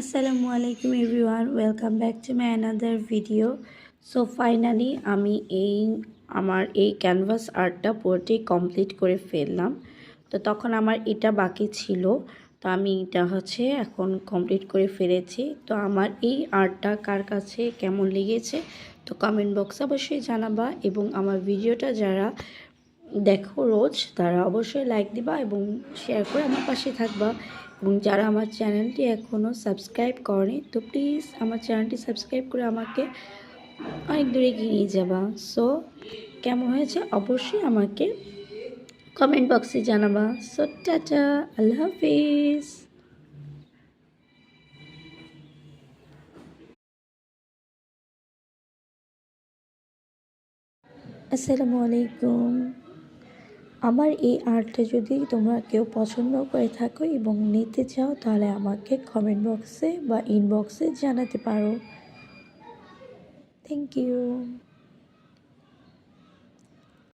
আসসালামু আলাইকুম everyone, welcome back to my another video. So finally আমি আমার এই ক্যানভাস আর্টটা পুরোটাই কমপ্লিট করে ফেললাম। তো তখন আমার এটা বাকি ছিল, তো আমি এটা এখন কমপ্লিট করে ফেলেছি। তো আমার এই আর্টটা কার কাছে কেমন লেগেছে তো কমেন্ট বক্সে অবশ্যই জানাবা, এবং আমার ভিডিওটা যারা দেখো রোজ তারা অবশ্যই লাইক দিবা এবং শেয়ার করে আমার পাশে থাকবা। এবং যারা আমার চ্যানেলটি এখনও সাবস্ক্রাইব করেনি তো প্লিজ আমার চ্যানেলটি সাবস্ক্রাইব করে আমাকে অনেক দূরে এগিয়ে নিয়ে যাবা। সো কেমন হয়েছে অবশ্যই আমাকে কমেন্ট বক্সে জানাবা। সো টাটা, আল্লাহ হাফিজ। আসসালামু আলাইকুম। আমার এই আর্টটা যদি তোমরা কেউ পছন্দ করে থাকো এবং নিতে চাও তাহলে আমাকে কমেন্ট বক্সে বা ইনবক্সে জানাতে পারো। Thank you.